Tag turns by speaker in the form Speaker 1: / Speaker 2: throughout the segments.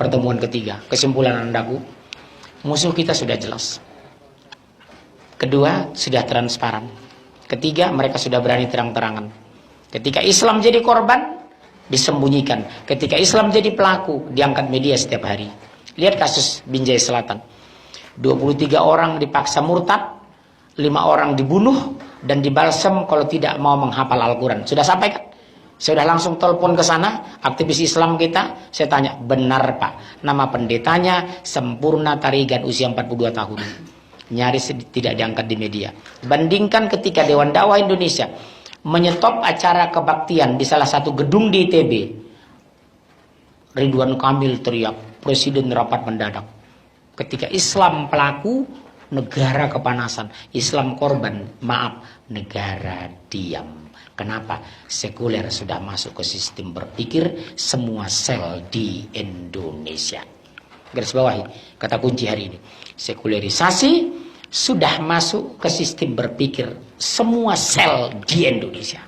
Speaker 1: pertemuan ketiga. Kesimpulan andaku, musuh kita sudah jelas. Kedua, sudah transparan. Ketiga, mereka sudah berani terang-terangan. Ketika Islam jadi korban, disembunyikan. Ketika Islam jadi pelaku, diangkat media setiap hari. Lihat kasus Binjai Selatan. 23 orang dipaksa murtad, 5 orang dibunuh, dan dibalsem kalau tidak mau menghafal Al-Quran. Sudah sampaikan? Saya sudah langsung telepon ke sana, aktivis Islam kita. Saya tanya, benar Pak, nama pendetanya Sempurna Tarigan, usia 42 tahun. Nyaris tidak diangkat di media. Bandingkan ketika Dewan Dakwah Indonesia menyetop acara kebaktian di salah satu gedung di ITB. Ridwan Kamil teriak, Presiden rapat mendadak. Ketika Islam pelaku, negara kepanasan. Islam korban, maaf, negara diam. Kenapa? Sekuler sudah masuk ke sistem berpikir semua sel di Indonesia. Garis bawahi, kata kunci hari ini. Sekulerisasi sudah masuk ke sistem berpikir semua sel di Indonesia.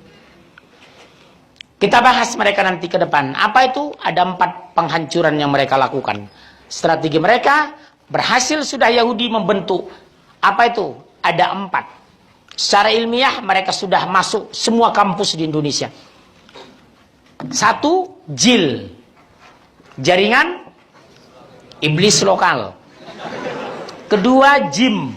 Speaker 1: Kita bahas mereka nanti ke depan. Apa itu? Ada 4 penghancuran yang mereka lakukan. Strategi mereka berhasil sudah Yahudi membentuk. Apa itu? Ada 4. Secara ilmiah mereka sudah masuk semua kampus di Indonesia. 1, JIL. Jaringan Iblis Lokal. Kedua, JIM.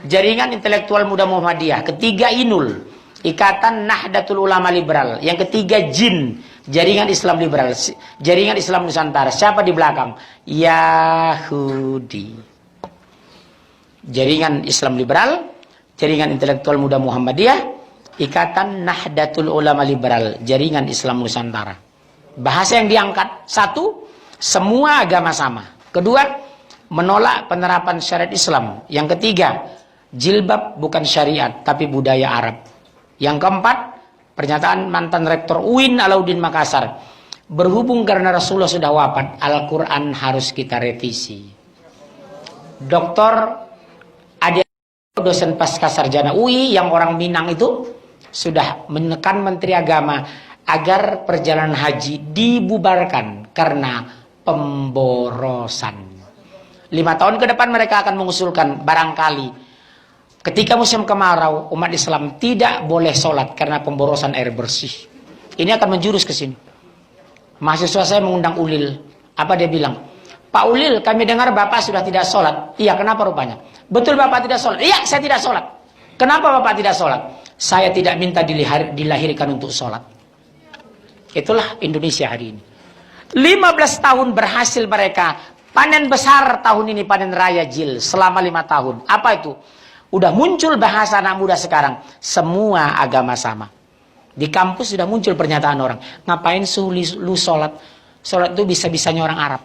Speaker 1: Jaringan Intelektual Muda Muhammadiyah. Ketiga, INUL. Ikatan Nahdlatul Ulama Liberal. Yang ketiga, JIN. Jaringan Islam Liberal. Jaringan Islam Nusantara. Siapa di belakang? Yahudi. Jaringan Islam Liberal. Jaringan Intelektual Muda Muhammadiyah. Ikatan Nahdlatul Ulama Liberal. Jaringan Islam Nusantara. Bahasa yang diangkat. 1, semua agama sama. Kedua, menolak penerapan syariat Islam. Yang ketiga, jilbab bukan syariat tapi budaya Arab. Yang keempat, pernyataan mantan rektor UIN Alauddin Makassar. Berhubung karena Rasulullah sudah wafat, Al-Quran harus kita revisi. Dr. Adi, dosen pasca sarjana UI yang orang Minang itu, sudah menekan Menteri Agama agar perjalanan haji dibubarkan karena pemborosan. 5 tahun ke depan mereka akan mengusulkan barangkali ketika musim kemarau umat Islam tidak boleh sholat karena pemborosan air bersih. Ini akan menjurus ke sini. Mahasiswa saya mengundang Ulil. Apa dia bilang? Pak Ulil, kami dengar Bapak sudah tidak sholat. Iya, kenapa rupanya? Betul Bapak tidak sholat? Iya, saya tidak sholat. Kenapa Bapak tidak sholat? Saya tidak minta dilahirkan untuk sholat. Itulah Indonesia hari ini. 15 tahun berhasil mereka panen besar tahun ini, panen raya JIL selama 5 tahun. Apa itu? Udah muncul bahasa anak muda sekarang. Semua agama sama. Di kampus sudah muncul pernyataan orang. Ngapain lu sholat? Sholat itu bisa-bisanya orang Arab.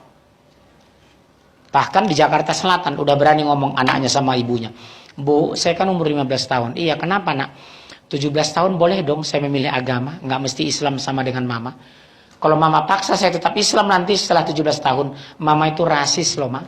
Speaker 1: Bahkan di Jakarta Selatan udah berani ngomong anaknya sama ibunya. Bu, saya kan umur 15 tahun. Iya, kenapa nak? 17 tahun boleh dong saya memilih agama. Nggak mesti Islam sama dengan mama. Kalau mama paksa saya tetap Islam nanti setelah 17 tahun. Mama itu rasis loh, Ma.